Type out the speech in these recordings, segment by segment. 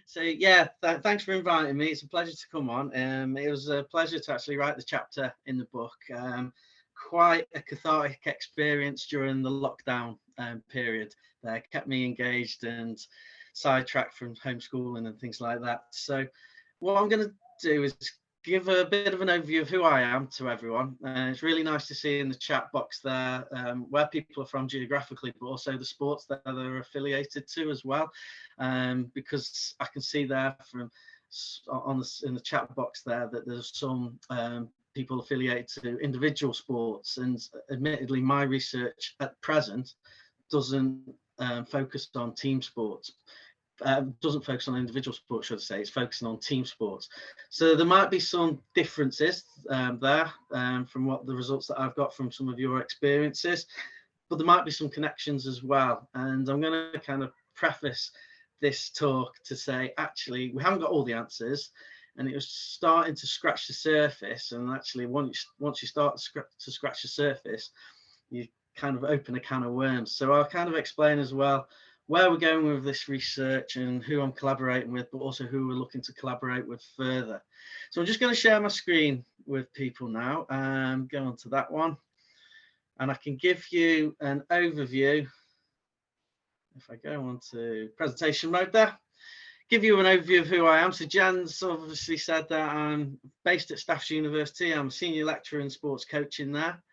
So yeah, thanks for inviting me. It's a pleasure to come on. It was a pleasure to actually write the chapter in the book. Quite a cathartic experience during the lockdown period. That kept me engaged and sidetracked from homeschooling and things like that. So what I'm going to do is give a bit of an overview of who I am to everyone. It's really nice to see in the chat box there where people are from geographically, but also the sports that they're affiliated to as well, because I can see there from in the chat box there that there's some people affiliated to individual sports, and admittedly my research at present doesn't focus on team sports. Doesn't focus on individual sports, should I say. It's focusing on team sports. So there might be some differences there from what the results that I've got from some of your experiences, but there might be some connections as well. And I'm going to kind of preface this talk to say, actually, we haven't got all the answers, and it was starting to scratch the surface. And actually, once you start to scratch the surface, you kind of open a can of worms. So I'll kind of explain as well where we're going with this research and who I'm collaborating with, but also who we're looking to collaborate with further. So I'm just going to share my screen with people now and go on to that one. And I can give you an overview. If I go on to presentation mode there, give you an overview of who I am. So Jan's obviously said that I'm based at Staffordshire University. I'm a senior lecturer in sports coaching there.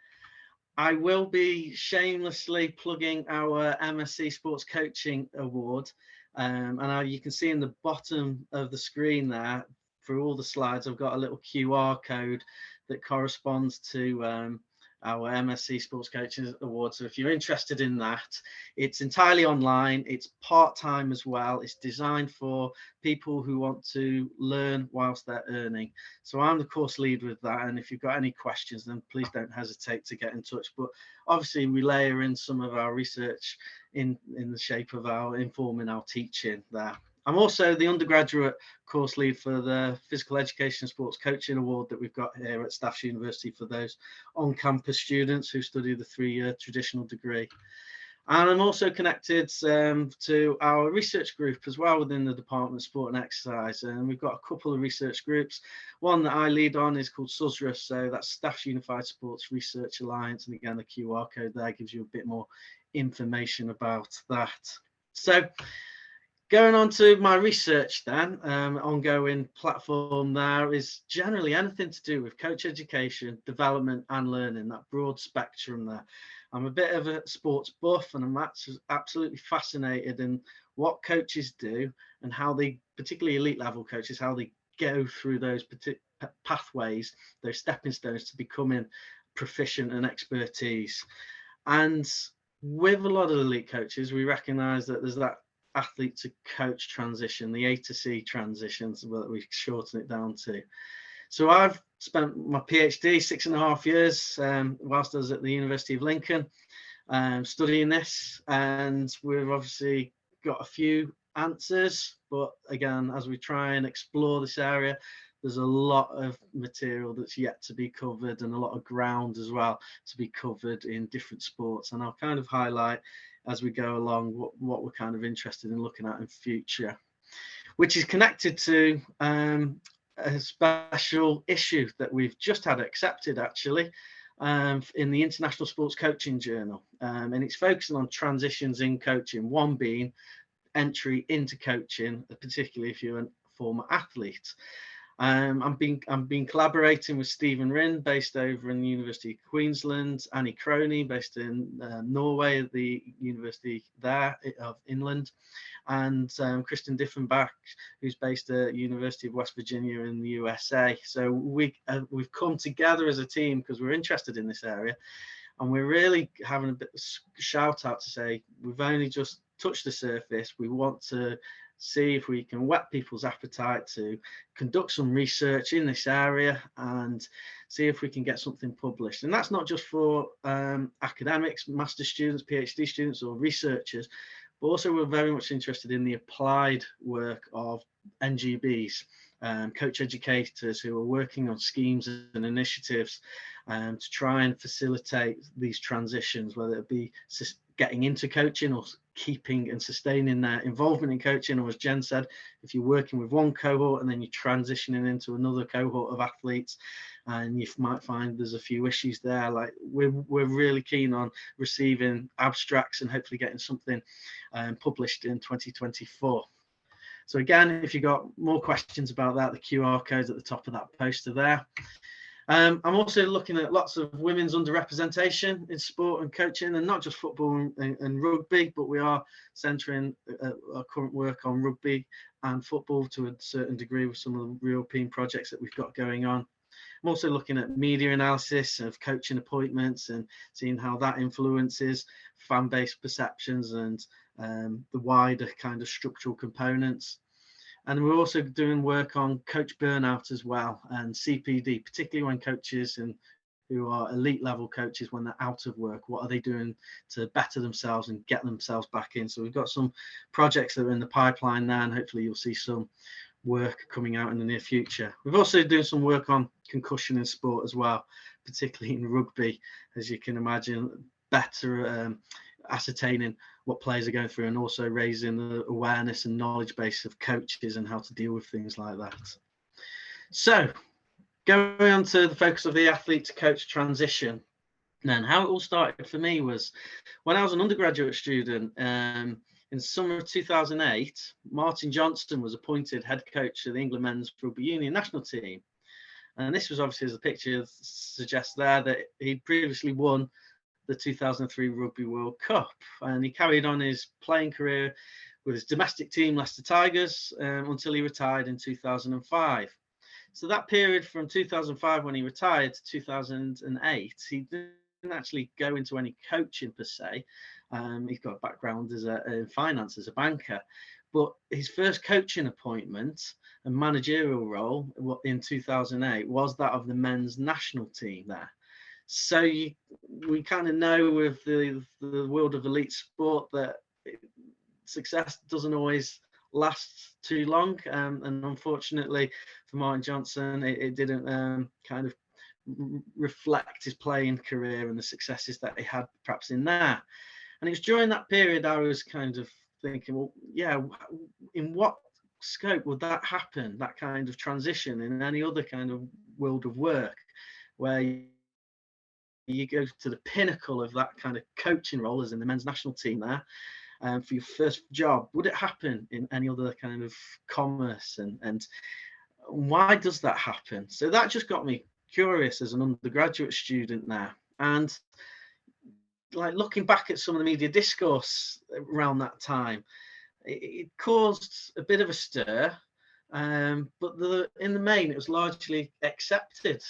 I will be shamelessly plugging our MSc Sports Coaching Award. And you can see in the bottom of the screen there, for all the slides, I've got a little QR code that corresponds to our MSc Sports Coaching Award. So if you're interested in that, it's entirely online. It's part-time as well. It's designed for people who want to learn whilst they're earning. So I'm the course lead with that. And if you've got any questions, then please don't hesitate to get in touch. But obviously we layer in some of our research in the shape of our informing our teaching there. I'm also the undergraduate course lead for the Physical Education and Sports Coaching Award that we've got here at Staffordshire University for those on-campus students who study the 3-year traditional degree. And I'm also connected to our research group as well within the Department of Sport and Exercise. And we've got a couple of research groups. One that I lead on is called SUSRA, so that's Staffordshire Unified Sports Research Alliance. And again, the QR code there gives you a bit more information about that. So going on to my research then, ongoing platform there is generally anything to do with coach education, development and learning, that broad spectrum there. I'm a bit of a sports buff, and I'm absolutely fascinated in what coaches do and how they, particularly elite level coaches, how they go through those pathways, those stepping stones to becoming proficient and expertise. And with a lot of elite coaches, we recognize that there's that athlete to coach transition, the A to C transitions, that we shorten it down to. So I've spent my PhD 6.5 years whilst I was at the University of Lincoln studying this, and we've obviously got a few answers, but again, as we try and explore this area, there's a lot of material that's yet to be covered and a lot of ground as well to be covered in different sports. And I'll kind of highlight as we go along what we're kind of interested in looking at in future, which is connected to a special issue that we've just had accepted actually in the International Sports Coaching Journal, and it's focusing on transitions in coaching, one being entry into coaching, particularly if you're a former athlete. I've been collaborating with Stephen Rinn, based over in the University of Queensland, Annie Croney, based in Norway at the University there of Inland, and Kristen Diffenbach, who's based at University of West Virginia in the USA. So we've come together as a team because we're interested in this area, and we're really having a bit of a shout out to say we've only just touched the surface. We want to see if we can whet people's appetite to conduct some research in this area and see if we can get something published. And that's not just for academics, master's students, PhD students or researchers, but also we're very much interested in the applied work of NGBs, coach educators who are working on schemes and initiatives to try and facilitate these transitions, whether it be getting into coaching or keeping and sustaining their involvement in coaching. Or as Jen said, if you're working with one cohort and then you're transitioning into another cohort of athletes, and you might find there's a few issues there, like we're really keen on receiving abstracts and hopefully getting something published in 2024. So again, if you've got more questions about that, the QR code's at the top of that poster there. I'm also looking at lots of women's underrepresentation in sport and coaching, and not just football and rugby, but we are centering our current work on rugby and football to a certain degree with some of the European projects that we've got going on. I'm also looking at media analysis of coaching appointments and seeing how that influences fan-based perceptions and the wider kind of structural components. And we're also doing work on coach burnout as well, and CPD, particularly when coaches and who are elite level coaches, when they're out of work, what are they doing to better themselves and get themselves back in? So we've got some projects that are in the pipeline there, and hopefully you'll see some work coming out in the near future. We've also doing some work on concussion in sport as well, particularly in rugby, as you can imagine, better ascertaining what players are going through, and also raising the awareness and knowledge base of coaches and how to deal with things like that. So going on to the focus of the athlete to coach transition, then how it all started for me was when I was an undergraduate student. In the summer of 2008, Martin Johnson was appointed head coach of the England men's rugby union national team. And this was obviously, as the picture suggests there, that he'd previously won the 2003 Rugby World Cup. And he carried on his playing career with his domestic team, Leicester Tigers, until he retired in 2005. So that period from 2005 when he retired to 2008, he didn't actually go into any coaching per se. He's got a background as in finance as a banker, but his first coaching appointment and managerial role in 2008 was that of the men's national team there. So we kind of know with the world of elite sport that success doesn't always last too long, and unfortunately for Martin Johnson, it didn't kind of reflect his playing career and the successes that he had perhaps in there. And it was during that period I was kind of thinking, well, yeah, in what scope would that happen, that kind of transition in any other kind of world of work, where you go to the pinnacle of that kind of coaching role as in the men's national team there, for your first job? Would it happen in any other kind of commerce, and why does that happen? So that just got me curious as an undergraduate student now. And like looking back at some of the media discourse around that time, it caused a bit of a stir, but in the main it was largely accepted,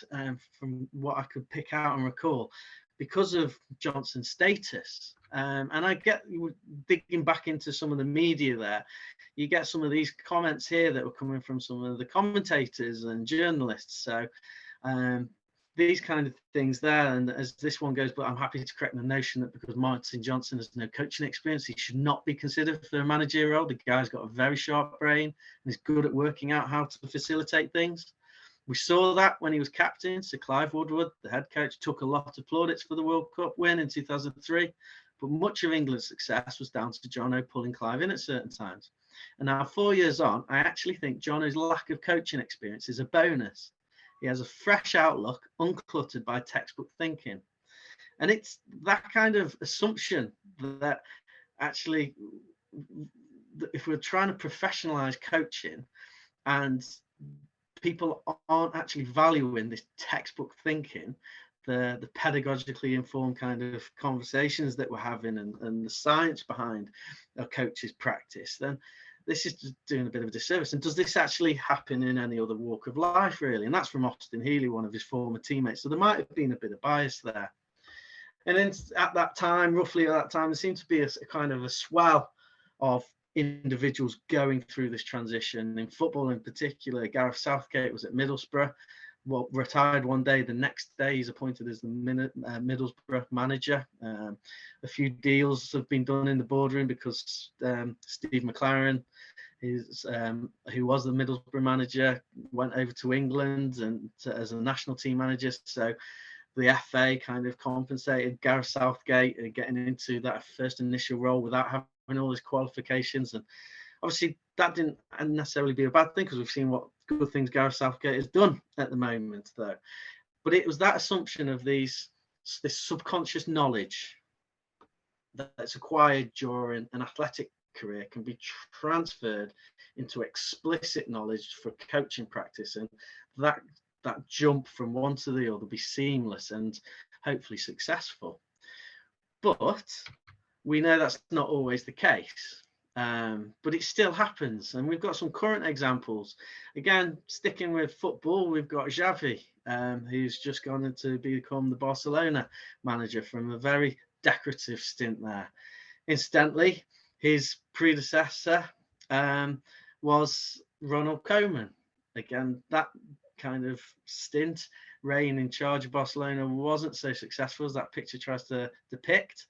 from what I could pick out and recall, because of Johnson's status. And I get, digging back into some of the media there, you get some of these comments here that were coming from some of the commentators and journalists. So these kind of things there, and as this one goes, but I'm happy to correct the notion that because Martin Johnson has no coaching experience, he should not be considered for a managerial role. The guy's got a very sharp brain and he's good at working out how to facilitate things. We saw that when he was captain. Sir Clive Woodward, the head coach, took a lot of plaudits for the World Cup win in 2003, but much of England's success was down to Jono pulling Clive in at certain times. And now 4 years on, I actually think Jono's lack of coaching experience is a bonus. He has a fresh outlook, uncluttered by textbook thinking. And it's that kind of assumption that actually, if we're trying to professionalize coaching and people aren't actually valuing this textbook thinking, the pedagogically informed kind of conversations that we're having, and the science behind a coach's practice, then this is just doing a bit of a disservice. And does this actually happen in any other walk of life, really? And that's from Austin Healey, one of his former teammates. So there might have been a bit of bias there. And then at that time, roughly at that time, there seemed to be a kind of a swell of individuals going through this transition. In football in particular, Gareth Southgate was at Middlesbrough, retired one day. The next day he's appointed as the Middlesbrough manager. A few deals have been done in the boardroom because Steve McLaren, who was the Middlesbrough manager, went over to England and as a national team manager. So the FA kind of compensated Gareth Southgate getting into that first initial role without having all these qualifications, and obviously that didn't necessarily be a bad thing because we've seen what good things Gareth Southgate has done at the moment, though. But it was that assumption of this subconscious knowledge that's acquired during an athletic career can be transferred into explicit knowledge for coaching practice, and that jump from one to the other be seamless and hopefully successful. But we know that's not always the case, but it still happens, and we've got some current examples. Again, sticking with football, we've got Xavi, who's just gone to become the Barcelona manager from a very decorative stint there. Incidentally, his predecessor was Ronald Koeman. Again, that kind of stint, reign in charge of Barcelona, wasn't so successful as that picture tries to depict.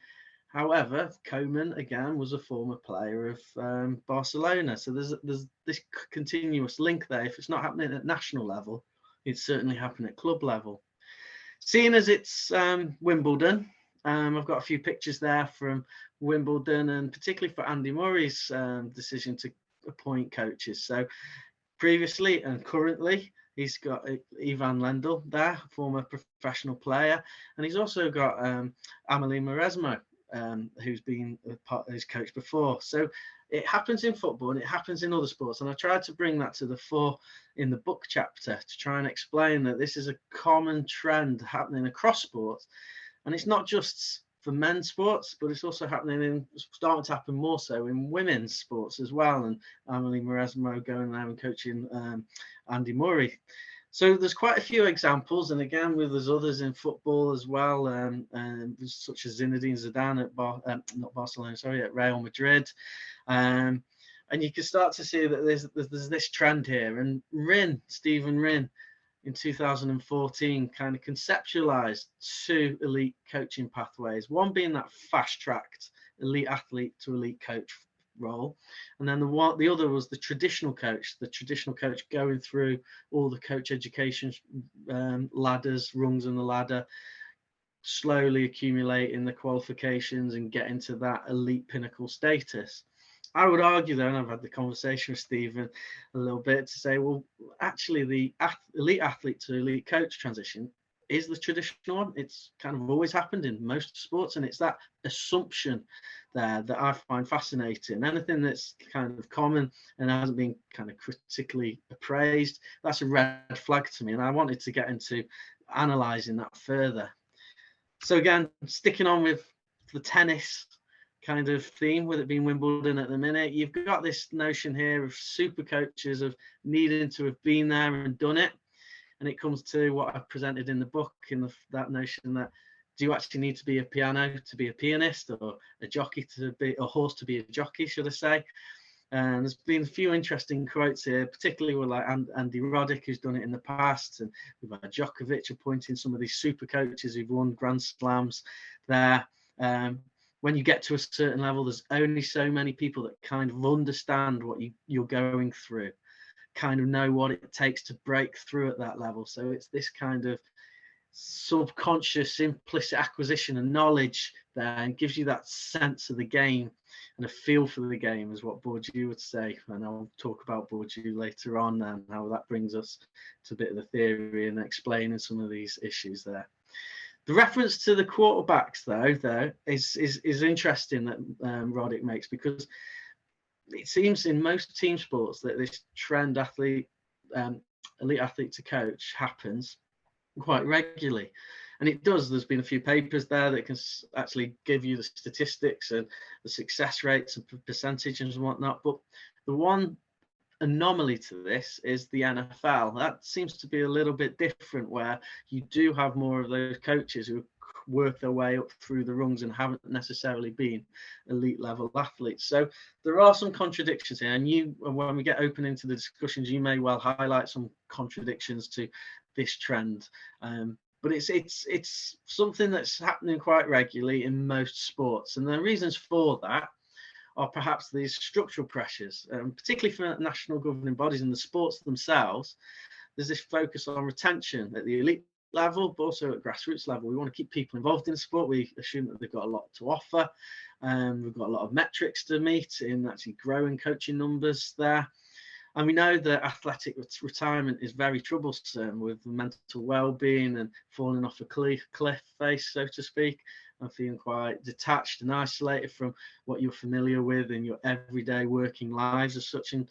However, Koeman, again, was a former player of Barcelona. So there's this continuous link there. If it's not happening at national level, it's certainly happening at club level. Seeing as it's Wimbledon, I've got a few pictures there from Wimbledon, and particularly for Andy Murray's decision to appoint coaches. So previously and currently, he's got Ivan Lendl there, former professional player, and he's also got Amelie Mauresmo, who's been his coach before. So it happens in football and it happens in other sports, and I tried to bring that to the fore in the book chapter to try and explain that this is a common trend happening across sports, and it's not just for men's sports, but it's also starting to happen more so in women's sports as well. And Amelie Mauresmo going there and coaching Andy Murray. So there's quite a few examples, and again, there's others in football as well, such as Zinedine Zidane at Real Madrid, and you can start to see that there's this trend here. And Stephen Rinn, in 2014, kind of conceptualized two elite coaching pathways, one being that fast-tracked elite athlete to elite coach role, and then the other was the traditional coach going through all the coach education ladders, rungs in the ladder, slowly accumulating the qualifications and getting to that elite pinnacle status. I would argue, though, and I've had the conversation with Stephen a little bit, to say, well, actually, the elite athlete to elite coach transition is the traditional one. It's kind of always happened in most sports, and it's that assumption there that I find fascinating. Anything that's kind of common and hasn't been kind of critically appraised, that's a red flag to me, and I wanted to get into analysing that further. So again, sticking on with the tennis kind of theme, with it being Wimbledon at the minute, you've got this notion here of super coaches of needing to have been there and done it. And it comes to what I've presented in the book, that notion that, do you actually need to be a piano to be a pianist, or a jockey to be a horse to be a jockey, should I say? And there's been a few interesting quotes here, particularly with like Andy Roddick, who's done it in the past, and we've had Djokovic appointing some of these super coaches who've won Grand Slams there. When you get to a certain level, there's only so many people that kind of understand what you're going through, kind of know what it takes to break through at that level. So it's this kind of subconscious, implicit acquisition of knowledge there, and gives you that sense of the game and a feel for the game, is what Bourdieu would say. And I'll talk about Bourdieu later on and how that brings us to a bit of the theory and explaining some of these issues there. The reference to the quarterbacks, though, is interesting that Roddick makes, because it seems in most team sports that this trend elite athlete to coach happens quite regularly, and it does. There's been a few papers there that can actually give you the statistics and the success rates and percentages and whatnot. But the one anomaly to this is the NFL. That seems to be a little bit different, where you do have more of those coaches who work their way up through the rungs and haven't necessarily been elite level athletes. So there are some contradictions here, and when we get open into the discussions, you may well highlight some contradictions to this trend. But it's something that's happening quite regularly in most sports, and the reasons for that are perhaps these structural pressures, particularly for national governing bodies in the sports themselves. There's this focus on retention at the elite level, but also at grassroots level. We want to keep people involved in sport. We assume that they've got a lot to offer. We've got a lot of metrics to meet in actually growing coaching numbers there. And we know that athletic retirement is very troublesome, with mental well-being and falling off a cliff face, so to speak, and feeling quite detached and isolated from what you're familiar with in your everyday working lives as such. And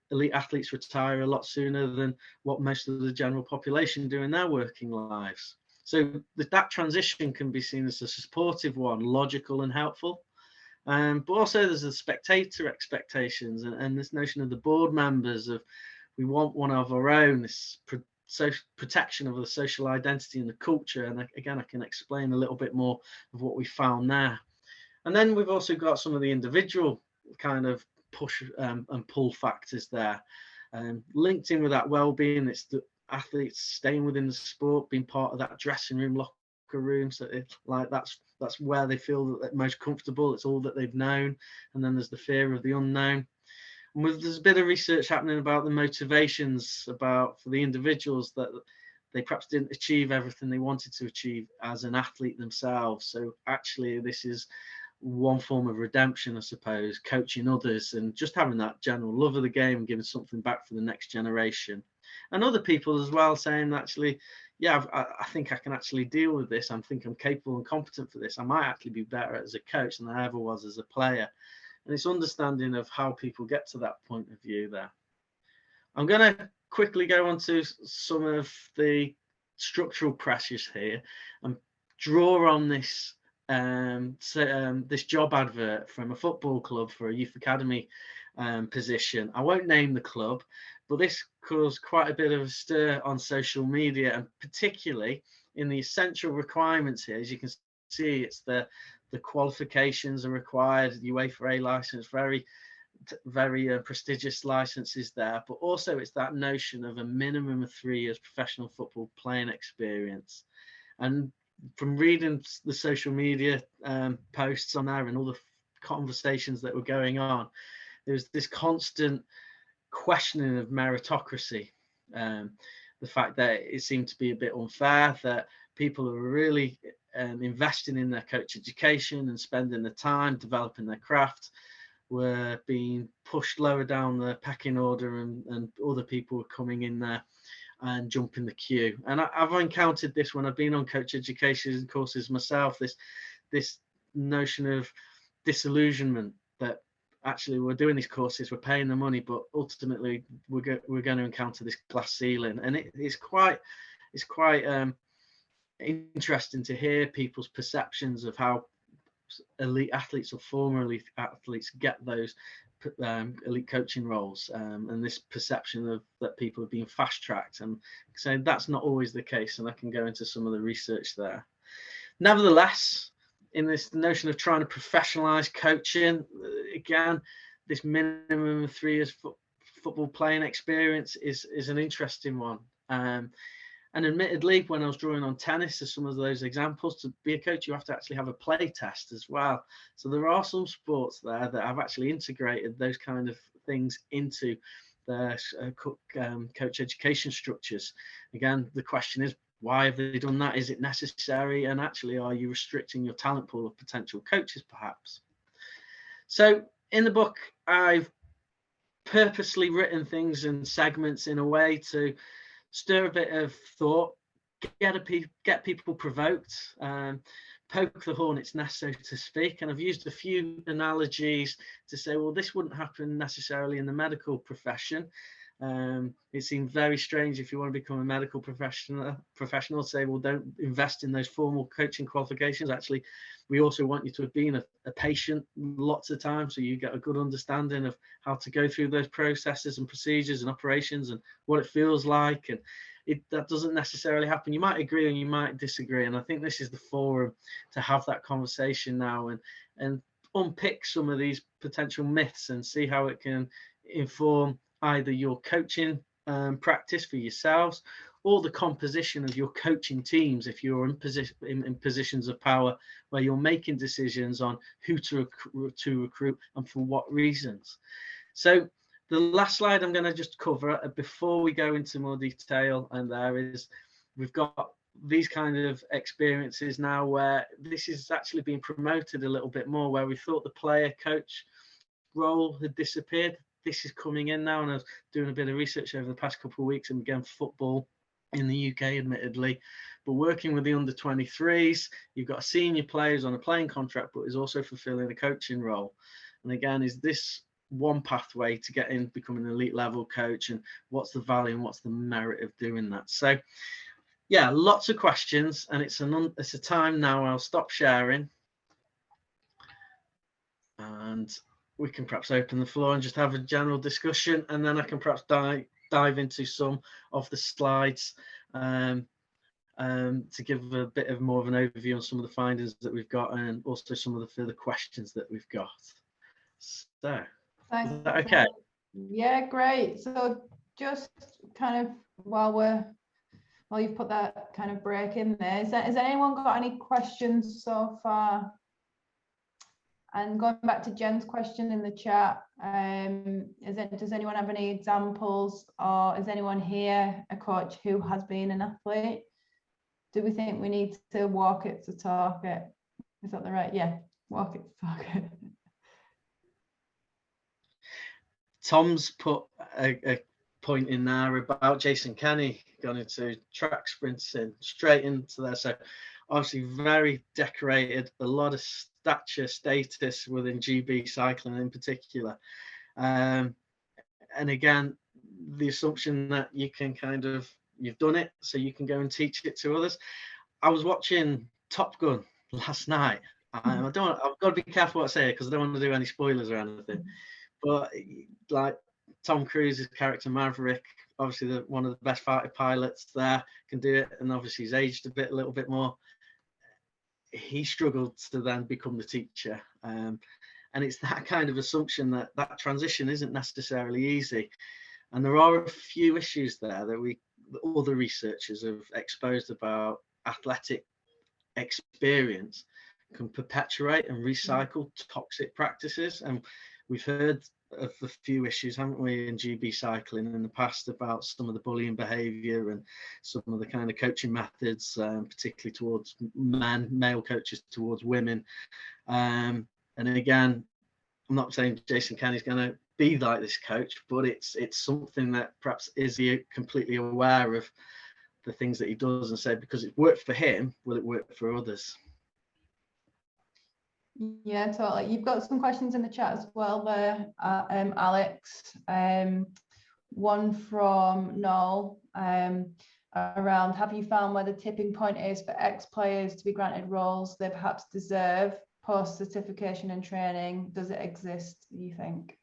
elite athletes retire a lot sooner than what most of the general population do in their working lives. So that transition can be seen as a supportive one, logical and helpful. But also there's the spectator expectations and this notion of the board members of, we want one of our own, this protection of the social identity and the culture. And again, I can explain a little bit more of what we found there. And then we've also got some of the individual kind of push and pull factors there. Linked in with that well-being, it's the athletes staying within the sport, being part of that dressing room, locker room. So it's like that's where they feel that they're most comfortable. It's all that they've known. And then there's the fear of the unknown. And there's a bit of research happening about the motivations for the individuals, that they perhaps didn't achieve everything they wanted to achieve as an athlete themselves. So actually this is one form of redemption, I suppose, coaching others and just having that general love of the game and giving something back for the next generation. And other people as well saying, actually, yeah, I think I can actually deal with this. I think I'm capable and competent for this. I might actually be better as a coach than I ever was as a player. And it's understanding of how people get to that point of view there. I'm going to quickly go on to some of the structural pressures here and draw on this this job advert from a football club for a youth academy position. I won't name the club, but this caused quite a bit of a stir on social media, and particularly in the essential requirements here. As you can see, it's the qualifications are required, the UEFA A license, very prestigious licenses there, but also it's that notion of a minimum of 3 years professional football playing experience. And from reading the social media posts on there and all the conversations that were going on, there was this constant questioning of meritocracy. The fact that it seemed to be a bit unfair, that people are really investing in their coach education and spending the time developing their craft were being pushed lower down the pecking order, and other people were coming in there and jumping the queue. And I've encountered this when I've been on coach education courses myself, this notion of disillusionment, that actually we're doing these courses, we're paying the money, but ultimately we're going to encounter this glass ceiling. And it's quite interesting to hear people's perceptions of how elite athletes or former elite athletes get those elite coaching roles, and this perception of that people are being fast-tracked, and so that's not always the case, and I can go into some of the research there. Nevertheless, in this notion of trying to professionalize coaching, again, this minimum of 3 years football playing experience is an interesting one. And admittedly, when I was drawing on tennis as some of those examples, to be a coach, you have to actually have a play test as well. So there are some sports there that have actually integrated those kind of things into their coach education structures. Again, the question is, why have they done that? Is it necessary? And actually, are you restricting your talent pool of potential coaches, perhaps? So in the book, I've purposely written things in segments in a way to stir a bit of thought, get people provoked, poke the hornet's nest, so to speak. And I've used a few analogies to say, well, this wouldn't happen necessarily in the medical profession. It seemed very strange if you want to become a medical professional, say, well, don't invest in those formal coaching qualifications. Actually, we also want you to have been a patient lots of times, so you get a good understanding of how to go through those processes and procedures and operations and what it feels like. And that doesn't necessarily happen. You might agree and you might disagree. And I think this is the forum to have that conversation now and unpick some of these potential myths and see how it can inform either your coaching practice for yourselves or the composition of your coaching teams if you're in positions of power where you're making decisions on who to recruit and for what reasons. So the last slide I'm going to just cover before we go into more detail, and there is, we've got these kind of experiences now where this is actually being promoted a little bit more, where we thought the player coach role had disappeared. This is coming in now, and I was doing a bit of research over the past couple of weeks, and again, football in the UK, admittedly, but working with the under-23s, you've got senior players on a playing contract, but is also fulfilling a coaching role. And again, is this one pathway to get in, becoming an elite level coach, and what's the value and what's the merit of doing that? So yeah, lots of questions, and it's a time now I'll stop sharing, and we can perhaps open the floor and just have a general discussion, and then I can perhaps dive into some of the slides to give a bit of more of an overview on some of the findings that we've got, and also some of the further questions that we've got. So, Thanks. is that okay? Yeah, great. So just kind of while you've put that kind of break in there, has anyone got any questions so far? And going back to Jen's question in the chat, does anyone have any examples, or is anyone here a coach who has been an athlete? Do we think we need to walk it to talk it? Is that the right? Yeah, walk it to talk it. Tom's put a point in there about Jason Kenny going into track sprinting straight into there. So obviously very decorated, a lot of stature status within GB cycling in particular. And again, the assumption that you can you've done it, so you can go and teach it to others. I was watching Top Gun last night. I've got to be careful what I say, because I don't want to do any spoilers or anything. But like Tom Cruise's character Maverick, obviously one of the best fighter pilots there, can do it, and obviously he's aged a little bit more. He struggled to then become the teacher, and it's that kind of assumption that transition isn't necessarily easy, and there are a few issues there that other researchers have exposed about athletic experience can perpetuate and recycle toxic practices. And we've heard of a few issues, haven't we, in GB cycling in the past, about some of the bullying behaviour and some of the kind of coaching methods, particularly towards male coaches towards women. And again, I'm not saying Jason Kenny's going to be like this coach, but it's something that perhaps is he completely aware of the things that he does, and say, because it worked for him, will it work for others? Yeah, totally. You've got some questions in the chat as well there, Alex. One from Noel around, have you found where the tipping point is for ex-players to be granted roles they perhaps deserve post-certification and training? Does it exist, you think?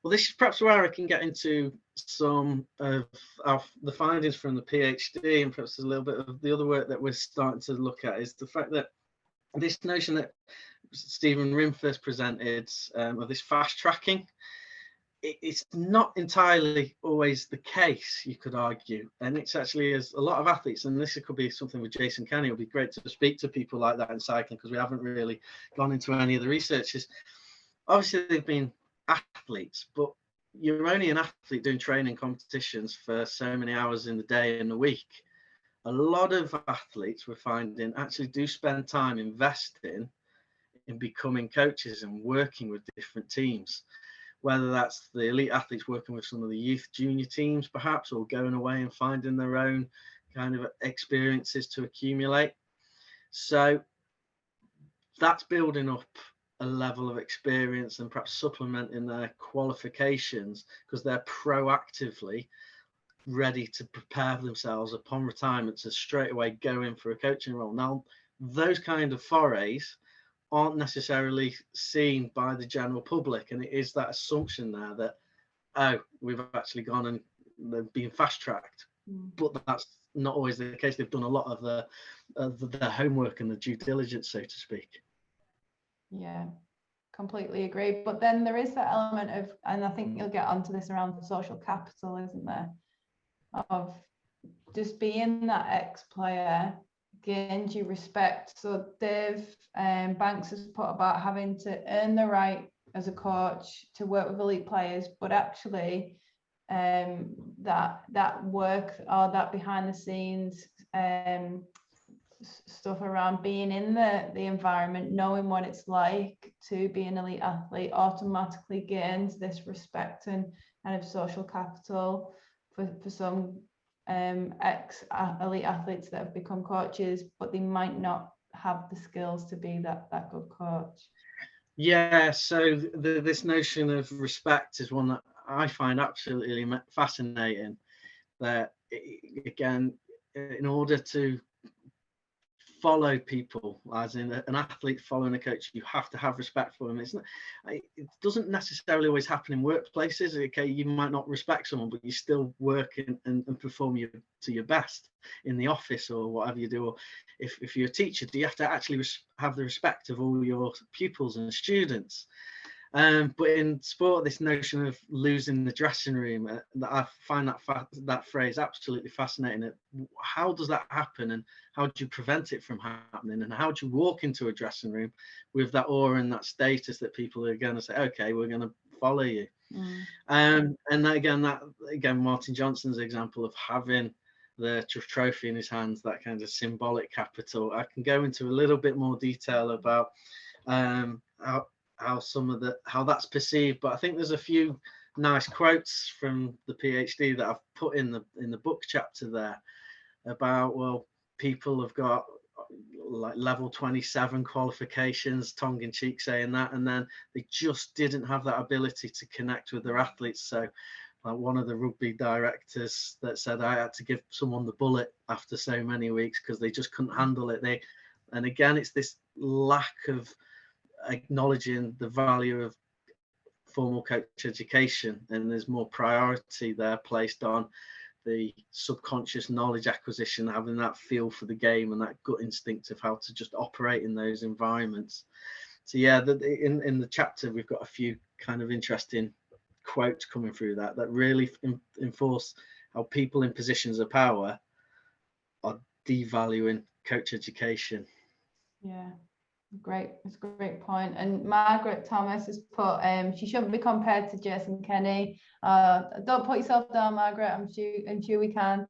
Well, this is perhaps where I can get into some of the findings from the PhD, and perhaps a little bit of the other work that we're starting to look at, is the fact that this notion that Stephen Rim first presented of this fast tracking, it's not entirely always the case, you could argue. And it's actually, as a lot of athletes, and this could be something with Jason Kenny, it would be great to speak to people like that in cycling, because we haven't really gone into any of the researches. Obviously, they've been athletes, but you're only an athlete doing training competitions for so many hours in the day and the week. A lot of athletes, we're finding, actually do spend time investing in becoming coaches and working with different teams, whether that's the elite athletes working with some of the youth junior teams perhaps, or going away and finding their own kind of experiences to accumulate. So that's building up a level of experience and perhaps supplementing their qualifications, because they're proactively ready to prepare themselves upon retirement to straight away go in for a coaching role. Now, those kind of forays aren't necessarily seen by the general public, and it is that assumption there that, oh, we've actually gone and they're being fast tracked, but that's not always the case. They've done a lot of the homework and the due diligence, so to speak. Yeah, completely agree. But then there is that element of, and I think you'll get onto this, around social capital, isn't there, of just being that ex-player gains you respect. So Dave Banks has put about having to earn the right as a coach to work with elite players, but actually that work, or that behind the scenes stuff around being in the environment, knowing what it's like to be an elite athlete automatically gains this respect and kind of social capital for some elite athletes that have become coaches, but they might not have the skills to be that good coach. Yeah, so this notion of respect is one that I find absolutely fascinating. That, again, in order to follow people, as in an athlete following a coach, you have to have respect for them. It doesn't necessarily always happen in workplaces. Okay, you might not respect someone, but you still work and perform to your best in the office or whatever you do. Or if you're a teacher, do you have to actually have the respect of all your pupils and students? But in sport, this notion of losing the dressing room, I find that phrase absolutely fascinating. How does that happen, and how do you prevent it from happening, and how do you walk into a dressing room with that aura and that status that people are going to say, okay, we're going to follow you? And that again, Martin Johnson's example of having the trophy in his hands, that kind of symbolic capital. I can go into a little bit more detail about how that's perceived, but I think there's a few nice quotes from the PhD that I've put in the book chapter there about, well, people have got like level 27 qualifications, tongue-in-cheek saying that, and then they just didn't have that ability to connect with their athletes. So like one of the rugby directors that said, I had to give someone the bullet after so many weeks because they just couldn't handle it. And again, it's this lack of acknowledging the value of formal coach education, and there's more priority there placed on the subconscious knowledge acquisition, having that feel for the game and that gut instinct of how to just operate in those environments. So yeah, in the chapter we've got a few kind of interesting quotes coming through that really enforce how people in positions of power are devaluing coach education. Yeah. Great, it's a great point. And Margaret Thomas has put, she shouldn't be compared to Jason Kenny. Don't put yourself down, Margaret. I'm sure we can.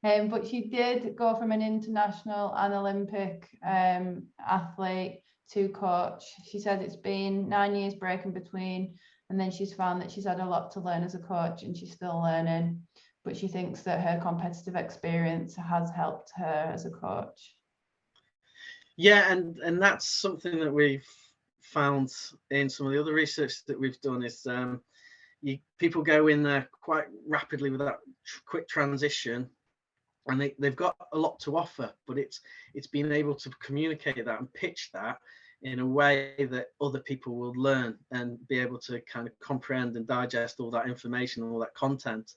But she did go from an international and Olympic athlete to coach. She said it's been 9 years breaking between, and then she's found that she's had a lot to learn as a coach, and she's still learning. But she thinks that her competitive experience has helped her as a coach. Yeah, and that's something that we've found in some of the other research that we've done is people go in there quite rapidly with that quick transition, and they've got a lot to offer, but it's being able to communicate that and pitch that in a way that other people will learn and be able to kind of comprehend and digest all that information, all that content.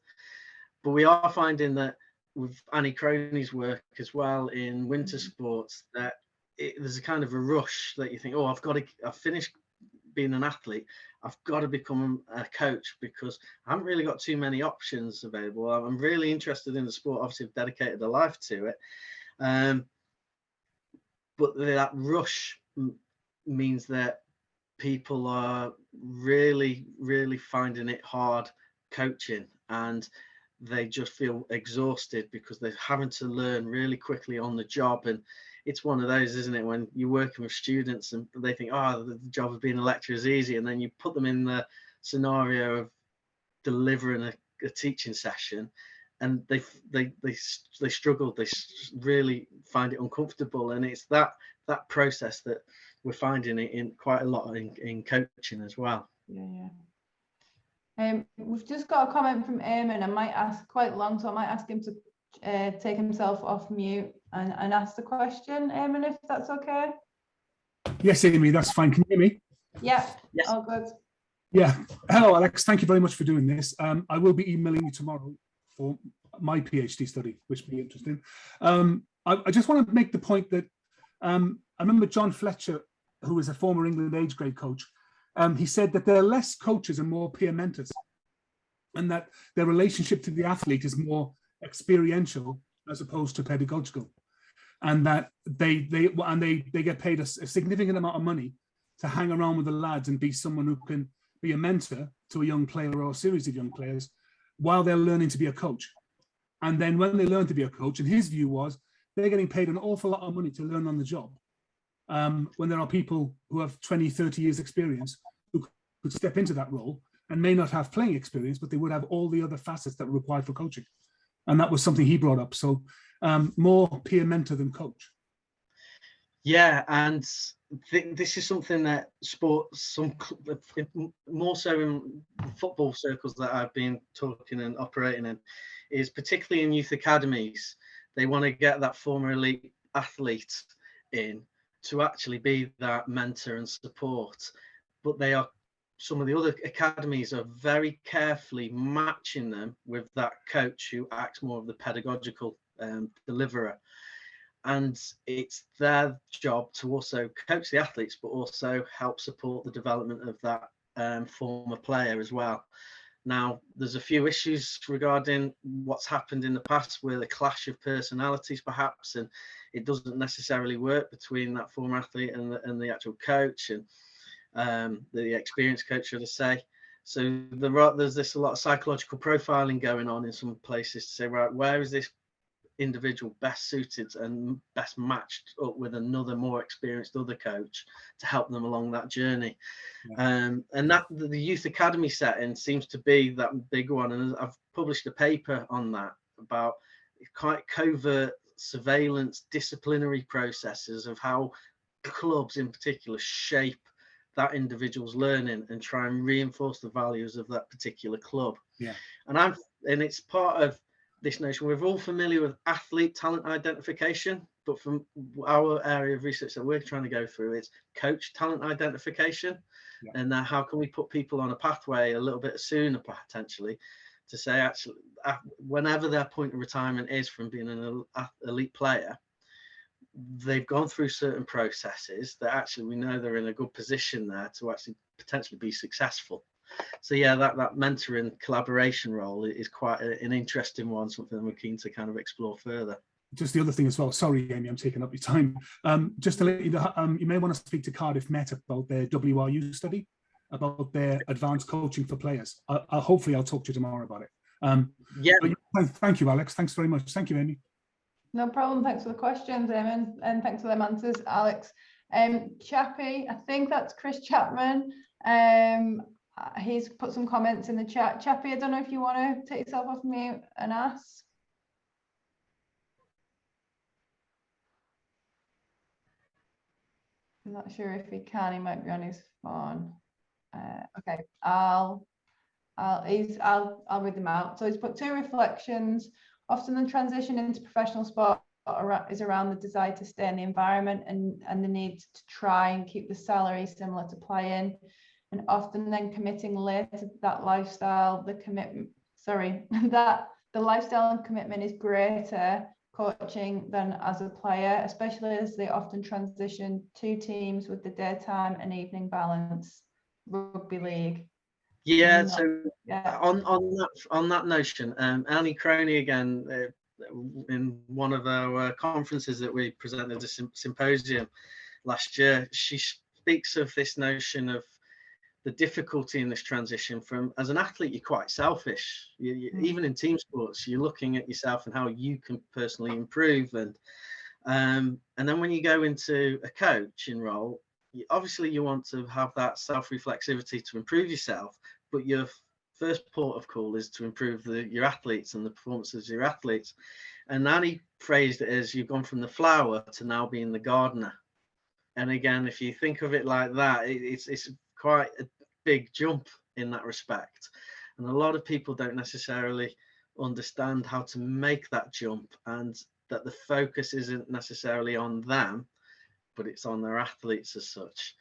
But we are finding that with Annie Croney's work as well in winter sports, that there's a kind of a rush that you think, oh, I've finished being an athlete, I've got to become a coach because I haven't really got too many options available. I'm really interested in the sport, obviously I've dedicated a life to it, but that rush means that people are really finding it hard coaching, and they just feel exhausted because they're having to learn really quickly on the job. And it's one of those, isn't it, when you're working with students and they think, oh, the job of being a lecturer is easy, and then you put them in the scenario of delivering a teaching session, and they struggle, they really find it uncomfortable. And it's that process that we're finding it in quite a lot in coaching as well. We've just got a comment from Eamon. I might ask quite long, so I might ask him to take himself off mute and ask the question, Eamon, if that's okay. Yes, Amy, that's fine. Can you hear me? Yeah, yes. All good. Yeah. Hello, Alex. Thank you very much for doing this. I will be emailing you tomorrow for my PhD study, which will be interesting. I just want to make the point that I remember John Fletcher, who was a former England age grade coach, he said that there are less coaches and more peer mentors, and that their relationship to the athlete is more experiential as opposed to pedagogical, and that they get paid a significant amount of money to hang around with the lads and be someone who can be a mentor to a young player or a series of young players while they're learning to be a coach. And then when they learn to be a coach, and his view was they're getting paid an awful lot of money to learn on the job, when there are people who have 20, 30 years experience who could step into that role and may not have playing experience, but they would have all the other facets that are required for coaching. And that was something he brought up. So more peer mentor than coach. Yeah, and this is something that sports, more so in football circles that I've been talking and operating in, is particularly in youth academies. They want to get that former elite athlete in to actually be that mentor and support, but some of the other academies are very carefully matching them with that coach who acts more of the pedagogical deliverer. And it's their job to also coach the athletes, but also help support the development of that former player as well. Now, there's a few issues regarding what's happened in the past with a clash of personalities, perhaps, and it doesn't necessarily work between that former athlete and the actual coach and the experienced coach, should I say. So there's a lot of psychological profiling going on in some places to say, right, where is this individual best suited and best matched up with another more experienced other coach to help them along that journey. Yeah. And that the youth academy setting seems to be that big one, and I've published a paper on that about quite covert surveillance disciplinary processes of how clubs in particular shape that individual's learning and try and reinforce the values of that particular club. Yeah. And it's part of this notion. We're all familiar with athlete talent identification, but from our area of research that we're trying to go through, it's coach talent identification. Yeah. And how can we put people on a pathway a little bit sooner, potentially, to say, actually, whenever their point of retirement is from being an elite player, they've gone through certain processes that actually we know they're in a good position there to actually potentially be successful. So yeah, that mentoring collaboration role is quite an interesting one, something we're keen to kind of explore further. Just the other thing as well, sorry Amy, I'm taking up your time, just to let you know, you may want to speak to Cardiff Met about their WRU study about their advanced coaching for players. Hopefully I'll talk to you tomorrow about it. Yeah, thank you, Alex. Thanks very much. Thank you, Amy. No problem. Thanks for the questions, Amy, and thanks for them answers, Alex. Chappie, I think that's Chris Chapman. He's put some comments in the chat. Chappie, I don't know if you want to take yourself off mute and ask. I'm not sure if he can. He might be on his phone. Okay, I'll read them out. So he's put 2 reflections. Often the transition into professional sport is around the desire to stay in the environment and the need to try and keep the salary similar to playing, and often then committing later to that lifestyle, that the lifestyle and commitment is greater coaching than as a player, especially as they often transition to teams with the daytime and evening balance, rugby league. Yeah, so yeah. On that notion, Annie Croney again, in one of our conferences that we presented a symposium last year, she speaks of this notion of the difficulty in this transition from, as an athlete, you're quite selfish. Even in team sports, you're looking at yourself and how you can personally improve. And then when you go into a coaching role, obviously you want to have that self-reflexivity to improve yourself, but your first port of call is to improve your athletes and the performances of your athletes. And Annie phrased it as, you've gone from the flower to now being the gardener. And again, if you think of it like that, it's quite a big jump in that respect. And a lot of people don't necessarily understand how to make that jump, and that the focus isn't necessarily on them, but it's on their athletes as such.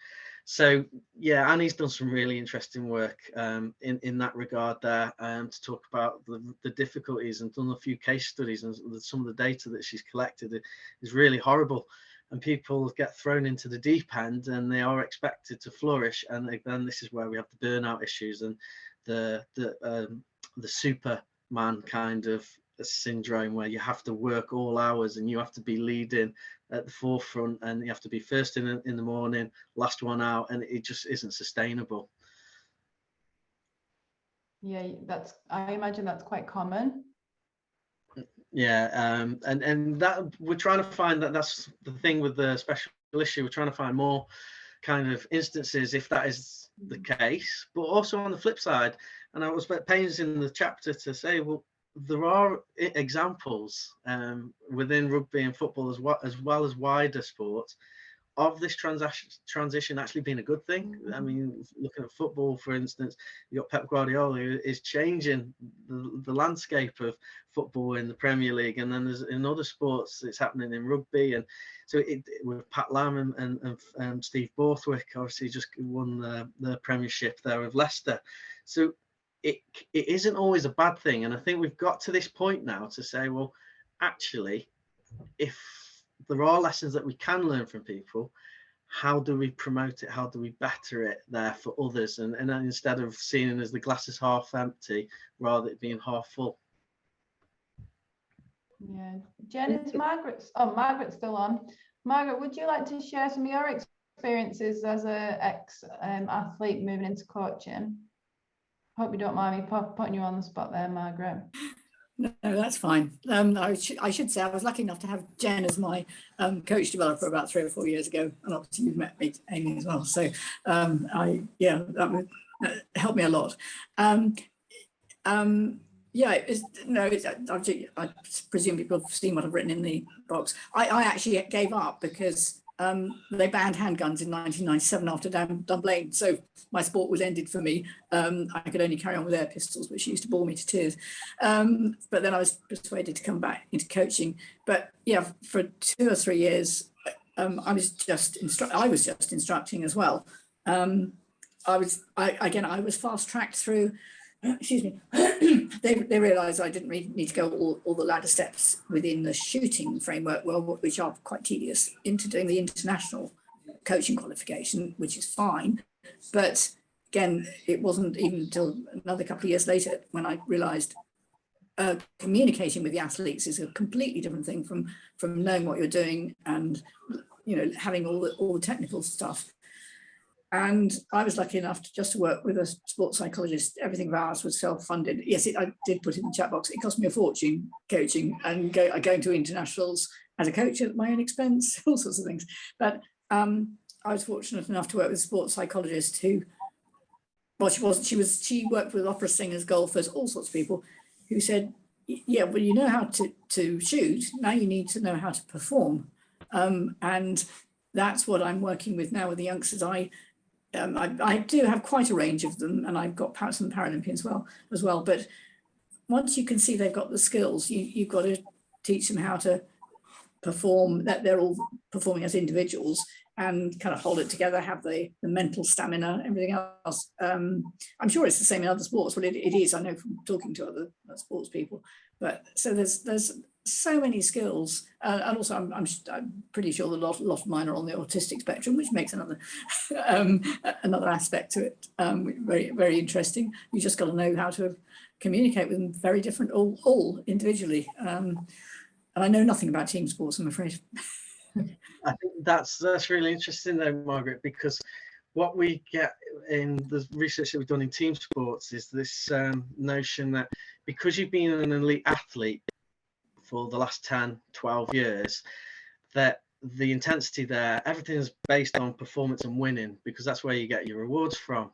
So yeah, Annie's done some really interesting work in that regard there, to talk about the difficulties, and done a few case studies, and some of the data that she's collected is really horrible. And people get thrown into the deep end and they are expected to flourish. And then this is where we have the burnout issues and the Superman kind of syndrome, where you have to work all hours and you have to be leading at the forefront, and you have to be first in the morning, last one out, and it just isn't sustainable. Yeah, I imagine that's quite common. Yeah, and that we're trying to find that's the thing with the special issue. We're trying to find more kind of instances if that is the case, but also on the flip side, and I was pains in the chapter to say, well, there are examples within rugby and football as well as wider sports of this transition actually being a good thing. I mean, looking at football, for instance, you got Pep Guardiola, who is changing the landscape of football in the Premier League, and then there's in other sports it's happening in rugby, and so with Pat Lam and Steve Borthwick, obviously just won the Premiership there with Leicester. So it isn't always a bad thing, and I think we've got to this point now to say, well, actually, if there are lessons that we can learn from people, how do we promote it? How do we better it there for others? And instead of seeing it as the glass is half empty, rather it being half full. Yeah, Jen, is Margaret's still on. Margaret, would you like to share some of your experiences as a ex-athlete moving into coaching? Hope you don't mind me putting you on the spot there, Margaret. No, that's fine. I should say I was lucky enough to have Jen as my coach developer about 3 or 4 years ago, and obviously you've met me, Amy, as well. So that would help me a lot. I presume people have seen what I've written in the box. I actually gave up because they banned handguns in 1997 after Dunblane, so my sport was ended for me. I could only carry on with air pistols, which used to bore me to tears. But then I was persuaded to come back into coaching. But yeah, for 2 or 3 years, I was just instructing as well. I was fast tracked through. Excuse me. They realised I didn't really need to go all the ladder steps within the shooting framework, which are quite tedious, into doing the international coaching qualification, which is fine. But again, it wasn't even until another couple of years later when I realised communicating with the athletes is a completely different thing from knowing what you're doing and having all the technical stuff. And I was lucky enough to work with a sports psychologist. Everything of ours was self-funded. Yes, I did put it in the chat box. It cost me a fortune coaching and going to internationals as a coach at my own expense, all sorts of things. But I was fortunate enough to work with a sports psychologist who, well, she worked with opera singers, golfers, all sorts of people, who said, yeah, well, you know how to shoot. Now you need to know how to perform. And that's what I'm working with now with the youngsters. I do have quite a range of them, and I've got some Paralympians as well. But once you can see they've got the skills, you've got to teach them how to perform, that they're all performing as individuals, and kind of hold it together, have the mental stamina, everything else. I'm sure it's the same in other sports. Well, it is, I know from talking to other sports people. But so there's so many skills, and also I'm pretty sure that a lot of mine are on the autistic spectrum, which makes another another aspect to it very, very interesting. You just got to know how to communicate with them, very different, all individually. And I know nothing about team sports, I'm afraid. I think that's really interesting though, Margaret, because what we get in the research that we've done in team sports is this notion that because you've been an elite athlete for the last 10, 12 years, that the intensity there, everything is based on performance and winning, because that's where you get your rewards from.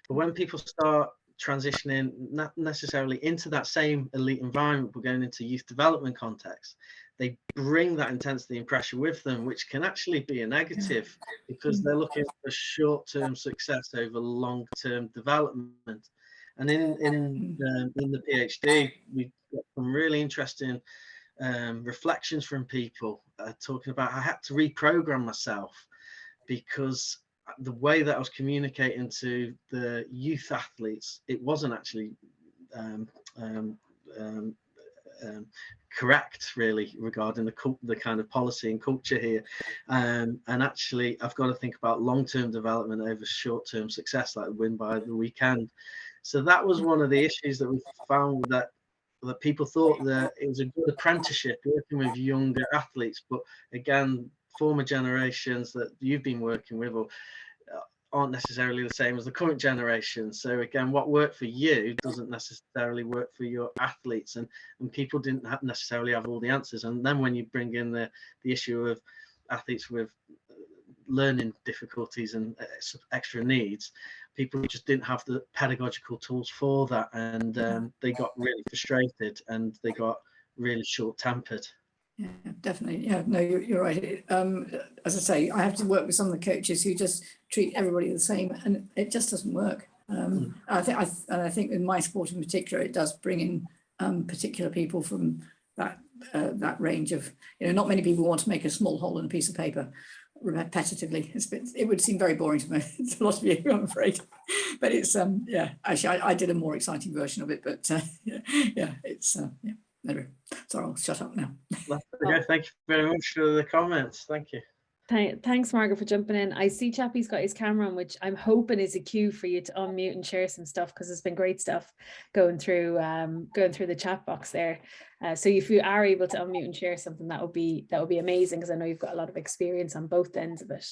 But when people start transitioning, not necessarily into that same elite environment, but going into youth development context, they bring that intensity and pressure with them, which can actually be a negative because they're looking for short-term success over long-term development. And in the PhD, we got some really interesting reflections from people talking about I had to reprogram myself because the way that I was communicating to the youth athletes, it wasn't actually correct really regarding the kind of policy and culture here, and actually I've got to think about long-term development over short-term success, like win by the weekend. So that was one of the issues that we found, that people thought that it was a good apprenticeship working with younger athletes, but again, former generations that you've been working with aren't necessarily the same as the current generation. So again, what worked for you doesn't necessarily work for your athletes, and people didn't necessarily have all the answers. And then when you bring in the issue of athletes with learning difficulties and extra needs, people just didn't have the pedagogical tools for that, and they got really frustrated and they got really short-tempered. Yeah, definitely. Yeah, no, you're right. As I say, I have to work with some of the coaches who just treat everybody the same, and it just doesn't work. I think in my sport in particular, it does bring in particular people from that range of, not many people want to make a small hole in a piece of paper repetitively. It would seem very boring to me. It's a lot of you, I'm afraid. But it's actually I did a more exciting version of it, but it's anyway, sorry, I'll shut up now. Okay, thank you very much for the comments. Thank you. Thanks, Margaret, for jumping in. I see Chappie's got his camera on, which I'm hoping is a cue for you to unmute and share some stuff, because it's been great stuff going through the chat box there. So if you are able to unmute and share something, that would be amazing, because I know you've got a lot of experience on both ends of it.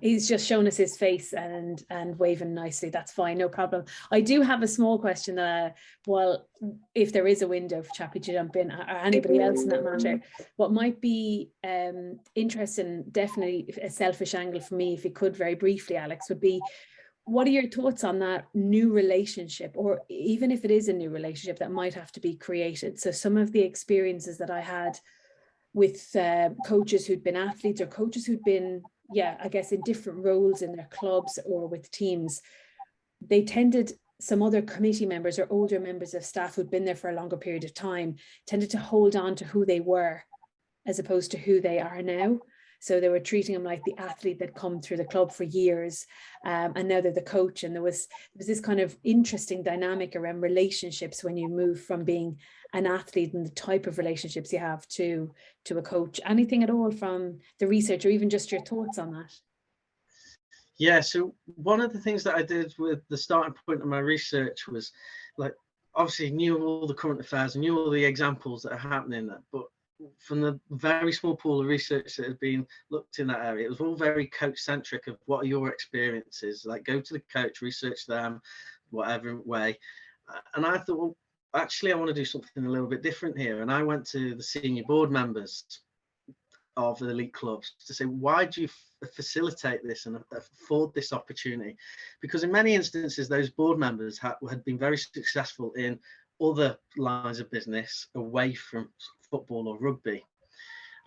He's just shown us his face and waving nicely. That's fine, no problem. I do have a small question that, well, if there is a window for Chappie to jump in, or anybody else in that matter, what might be interesting, definitely a selfish angle for me, if you could very briefly, Alex, would be, what are your thoughts on that new relationship, or even if it is a new relationship that might have to be created? So some of the experiences that I had with coaches who'd been athletes, or coaches who'd been, I guess, in different roles in their clubs or with teams, they tended, some other committee members or older members of staff who'd been there for a longer period of time, tended to hold on to who they were as opposed to who they are now. So they were treating them like the athlete that come through the club for years, and now they're the coach. And there was this kind of interesting dynamic around relationships when you move from being an athlete and the type of relationships you have to a coach. Anything at all from the research, or even just your thoughts on that? Yeah, so one of the things that I did with the starting point of my research was, like, obviously knew all the current affairs, knew all the examples that are happening there, but from the very small pool of research that had been looked in that area, it was all very coach centric of what are your experiences, like go to the coach, research them, whatever way. And I thought, well, actually I want to do something a little bit different here. And I went to the senior board members of the elite clubs to say, why do you facilitate this and afford this opportunity? Because in many instances, those board members had been very successful in other lines of business away from football or rugby.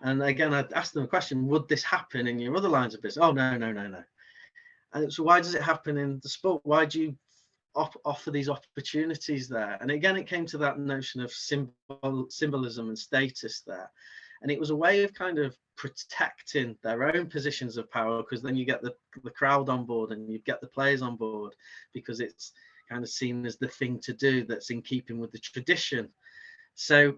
And again, I'd asked them a question, would this happen in your other lines of business? Oh, no. And so why does it happen in the sport? Why do you offer these opportunities there? And again, it came to that notion of symbolism and status there. And it was a way of kind of protecting their own positions of power, because then you get the crowd on board and you get the players on board, because it's kind of seen as the thing to do that's in keeping with the tradition. So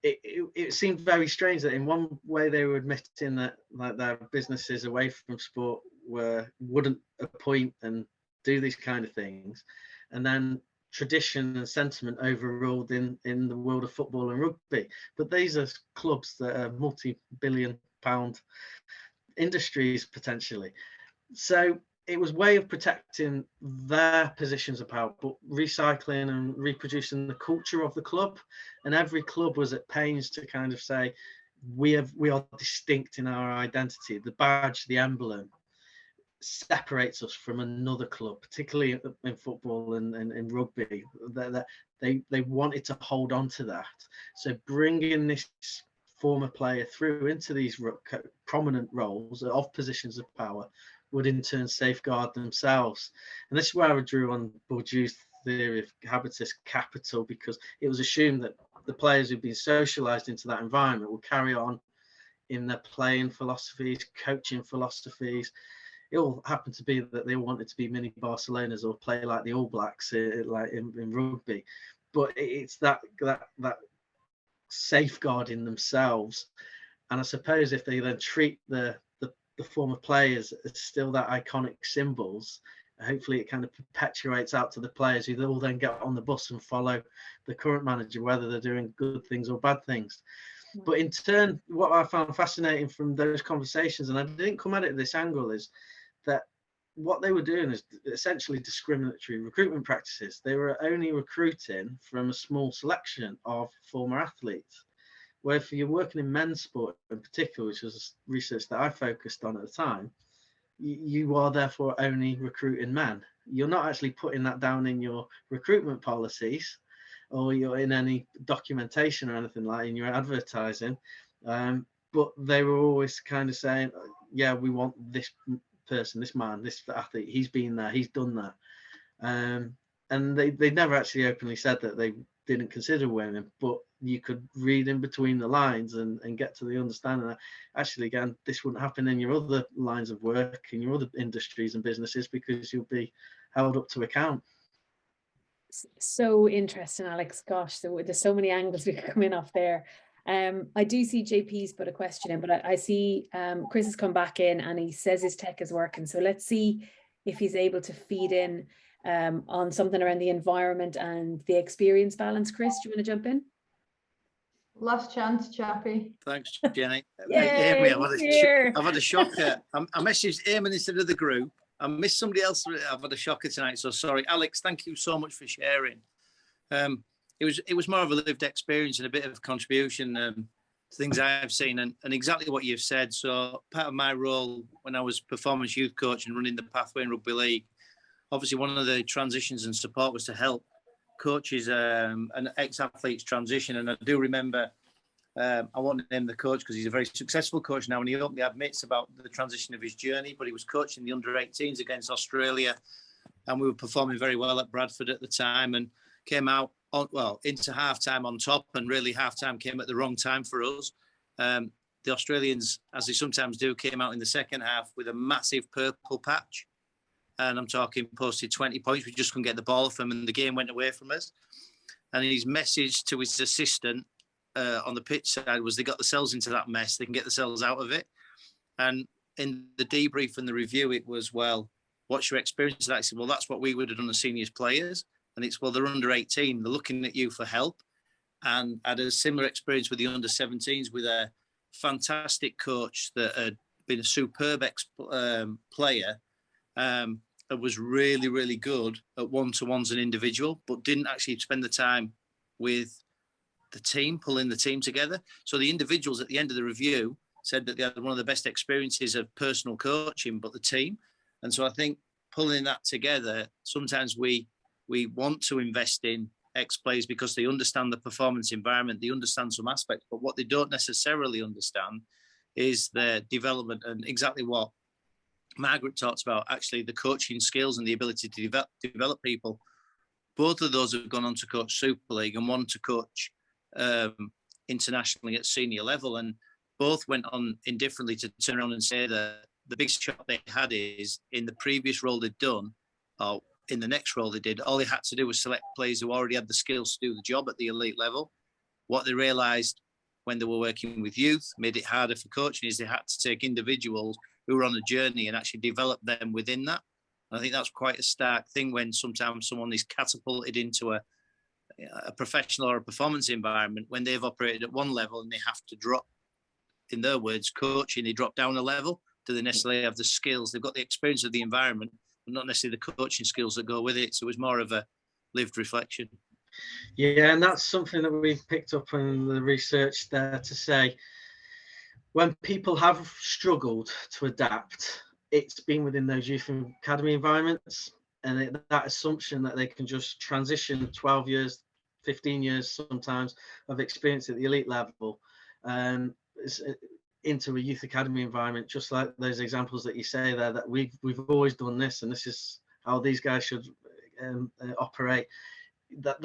it seemed very strange that in one way they were admitting that, like, their businesses away from sport wouldn't appoint and do these kind of things, and then tradition and sentiment overruled in the world of football and rugby. But these are clubs that are multi-billion pound industries potentially. So it was a way of protecting their positions of power, but recycling and reproducing the culture of the club. And every club was at pains to kind of say, we are distinct in our identity. The badge, the emblem, separates us from another club, particularly in football and in rugby. They wanted to hold on to that. So bringing this former player through into these prominent roles of positions of power would in turn safeguard themselves. And this is where I drew on Bourdieu's theory of habitus capital, because it was assumed that the players who've been socialized into that environment will carry on in their playing philosophies, coaching philosophies. It all happened to be that they all wanted to be mini Barcelonas or play like the All Blacks, like in rugby. But it's that safeguarding themselves. And I suppose if they then treat the former players as still that iconic symbols, hopefully it kind of perpetuates out to the players, who will then get on the bus and follow the current manager, whether they're doing good things or bad things. But in turn, what I found fascinating from those conversations, and I didn't come at it this angle, is that what they were doing is essentially discriminatory recruitment practices. They were only recruiting from a small selection of former athletes. Where if you're working in men's sport in particular, which was research that I focused on at the time, you are therefore only recruiting men. You're not actually putting that down in your recruitment policies or you're in any documentation or anything like in your advertising. But they were always kind of saying, yeah, we want this person, this man, this athlete, he's been there, he's done that. And they never actually openly said that they didn't consider women, but you could read in between the lines and get to the understanding that actually, again, this wouldn't happen in your other lines of work, in your other industries and businesses, because you'll be held up to account. So interesting, Alex. Gosh, there's so many angles we could come in off there. I do see JP's put a question in, but I see Chris has come back in and he says his tech is working. So let's see if he's able to feed in on something around the environment and the experience balance. Chris, do you want to jump in? Last chance, Chappie. Thanks, Jenny. Yay, Amy, I've had a shocker. I messaged Eamon instead of the group. I missed somebody else. I've had a shocker tonight, so sorry. Alex, thank you so much for sharing. It was more of a lived experience and a bit of contribution to things I've seen and exactly what you've said. So part of my role when I was performance youth coach and running the pathway in rugby league, obviously one of the transitions and support was to help coaches and ex-athletes transition. And I do remember, I won't name the coach because he's a very successful coach now, and he openly admits about the transition of his journey, but he was coaching the under-18s against Australia, and we were performing very well at Bradford at the time and came out into half-time on top, and really half-time came at the wrong time for us. The Australians, as they sometimes do, came out in the second half with a massive purple patch. And I'm talking posted 20 points. We just couldn't get the ball off them and the game went away from us. And his message to his assistant on the pitch side was they got themselves into that mess. They can get themselves out of it. And in the debrief and the review, it was, well, what's your experience of that? I said, well, that's what we would have done as seniors players. And it's, well, they're under 18. They're looking at you for help. And I had a similar experience with the under 17s with a fantastic coach that had been a superb player. That was really, really good at one-to-ones and individual, but didn't actually spend the time with the team, pulling the team together. So the individuals at the end of the review said that they had one of the best experiences of personal coaching, but the team. And so I think pulling that together, sometimes we want to invest in ex-players because they understand the performance environment, they understand some aspects, but what they don't necessarily understand is their development and exactly what Margaret talks about, actually the coaching skills and the ability to develop people. Both of those have gone on to coach Super League and one to coach internationally at senior level. And both went on indifferently to turn around and say that the biggest shot they had is in the previous role they'd done, or in the next role they did, all they had to do was select players who already had the skills to do the job at the elite level. What they realised when they were working with youth made it harder for coaching is they had to take individuals who were on a journey and actually develop them within that. And I think that's quite a stark thing when sometimes someone is catapulted into a professional or a performance environment when they've operated at one level and they have to drop, in their words, coaching, they drop down a level. Do they necessarily have the skills? They've got the experience of the environment, but not necessarily the coaching skills that go with it. So it was more of a lived reflection. Yeah, and that's something that we've picked up in the research there to say, when people have struggled to adapt, it's been within those youth academy environments, and that assumption that they can just transition 12 years, 15 years sometimes of experience at the elite level into a youth academy environment, just like those examples that you say there, that we've always done this and this is how these guys should operate. That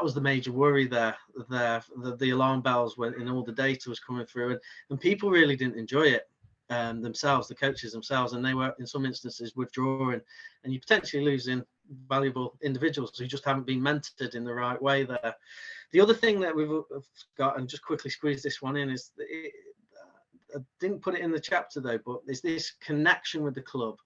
was the major worry there. The alarm bells went and all the data was coming through, and people really didn't enjoy it themselves, the coaches themselves, and they were in some instances withdrawing, and you're potentially losing valuable individuals who just haven't been mentored in the right way there. The other thing that we've got, and just quickly squeeze this one in, is I didn't put it in the chapter though, but there's this connection with the club.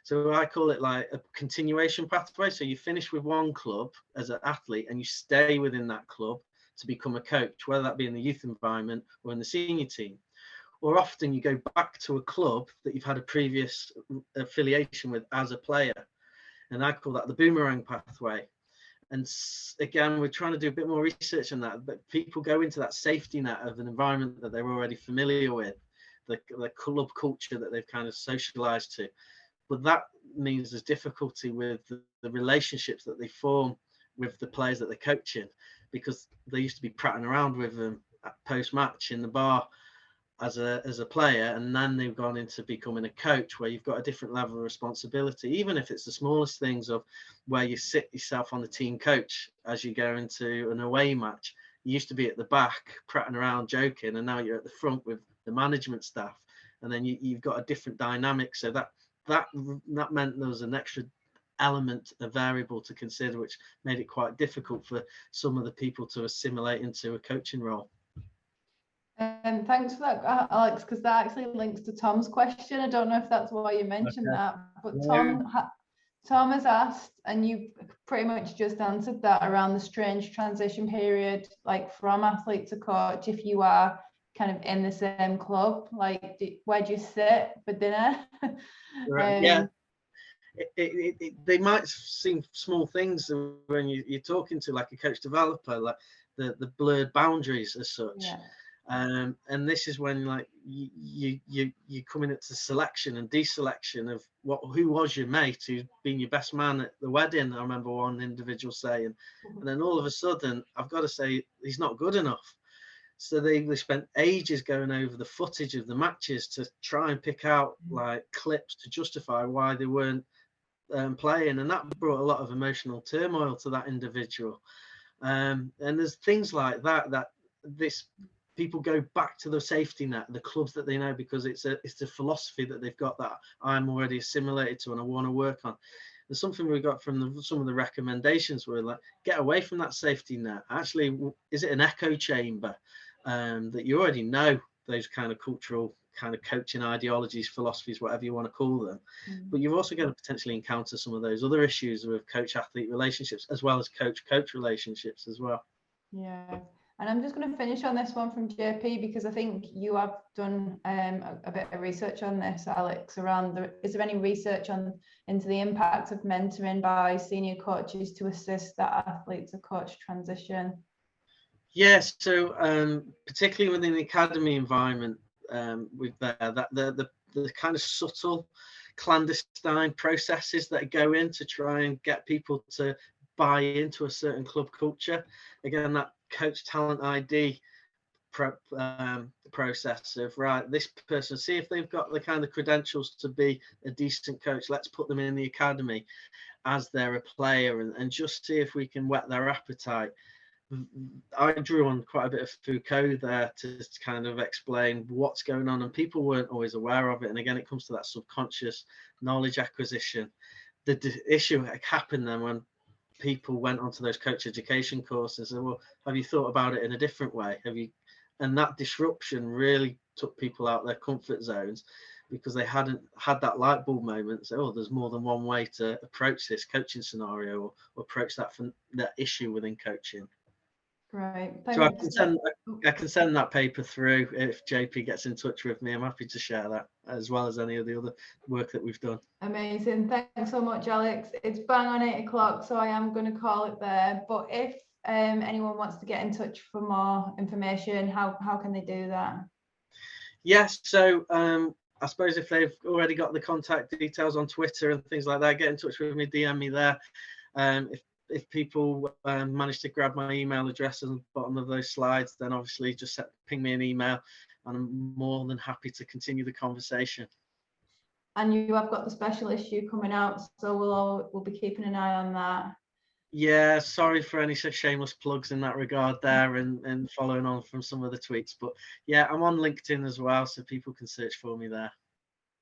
So I call it like a continuation pathway. So you finish with one club as an athlete and you stay within that club to become a coach, whether that be in the youth environment or in the senior team. Or often you go back to a club that you've had a previous affiliation with as a player. And I call that the boomerang pathway. And again, we're trying to do a bit more research on that, but people go into that safety net of an environment that they're already familiar with, the club culture that they've kind of socialized to. But that means there's difficulty with the relationships that they form with the players that they're coaching, because they used to be prattling around with them post-match in the bar as a player, and then they've gone into becoming a coach where you've got a different level of responsibility, even if it's the smallest things of where you sit yourself on the team coach as you go into an away match. You used to be at the back prattling around joking, and now you're at the front with the management staff, and then you've got a different dynamic. So that meant there was an extra element, a variable to consider, which made it quite difficult for some of the people to assimilate into a coaching role. Thanks for that, Alex, because that actually links to Tom's question. I don't know if that's why you mentioned that, but Tom has asked, and you pretty much just answered that, around the strange transition period, like from athlete to coach, if you are kind of in the same club, like where do you sit for dinner? Yeah. They might seem small things when you're talking to like a coach developer, like the blurred boundaries as such. Yeah. And this is when like you come into selection and deselection of who was your mate, who's been your best man at the wedding. I remember one individual saying, and then all of a sudden I've got to say he's not good enough. So they spent ages going over the footage of the matches to try and pick out like clips to justify why they weren't playing, and that brought a lot of emotional turmoil to that individual. And there's things like that this people go back to the safety net, the clubs that they know, because it's a philosophy that they've got that I'm already assimilated to and I want to work on. There's something we got from some of the recommendations were like, get away from that safety net. Actually, is it an echo chamber that you already know those kind of cultural kind of coaching ideologies, philosophies, whatever you want to call them, but you've also got to potentially encounter some of those other issues with coach-athlete relationships as well as coach-coach relationships as well. Yeah. And I'm just going to finish on this one from JP, because I think you have done a bit of research on this, Alex, around is there any research into the impact of mentoring by senior coaches to assist that athlete to coach transition? Yes, so particularly within the academy environment, with the kind of subtle clandestine processes that go in to try and get people to buy into a certain club culture. Again, that coach talent ID process of, right, this person, see if they've got the kind of credentials to be a decent coach, let's put them in the academy as they're a player and just see if we can whet their appetite. I drew on quite a bit of Foucault there to kind of explain what's going on, and people weren't always aware of it. And again, it comes to that subconscious knowledge acquisition. The issue happened then when people went onto those coach education courses and, well, have you thought about it in a different way? And that disruption really took people out their comfort zones, because they hadn't had that light bulb moment. So, oh, there's more than one way to approach this coaching scenario or approach that issue within coaching. Right. So I can send that paper through if JP gets in touch with me. I'm happy to share that, as well as any of the other work that we've done. Amazing. Thanks so much, Alex. It's bang on 8 o'clock, so I am going to call it there. But if anyone wants to get in touch for more information, how can they do that? Yes, so I suppose if they've already got the contact details on Twitter and things like that, get in touch with me, DM me there. If people manage to grab my email address at the bottom of those slides, then obviously just ping me an email, and I'm more than happy to continue the conversation. And you have got the special issue coming out, so we'll be keeping an eye on that. Yeah, sorry for any such shameless plugs in that regard there, and following on from some of the tweets. But yeah, I'm on LinkedIn as well, so people can search for me there.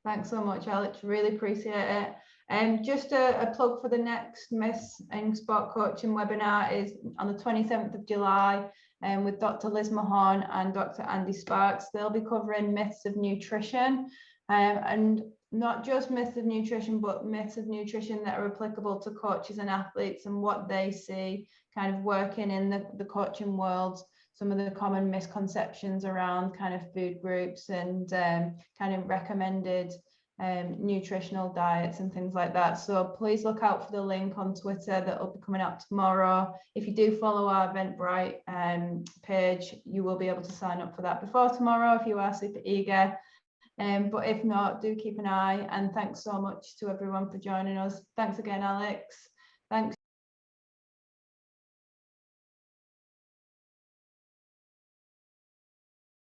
Thanks so much, Alex. Really appreciate it. And just a plug for the next Myths in Sport Coaching webinar is on the 27th of July, with Dr. Liz Mahon and Dr. Andy Sparks. They'll be covering myths of nutrition. And not just myths of nutrition, but myths of nutrition that are applicable to coaches and athletes and what they see kind of working in the coaching world, some of the common misconceptions around kind of food groups and kind of recommended nutritional diets and things like that. So please look out for the link on Twitter that will be coming out tomorrow. If you do follow our Eventbrite page, you will be able to sign up for that before tomorrow if you are super eager. But if not, do keep an eye, and thanks so much to everyone for joining us. Thanks again, Alex. Thanks.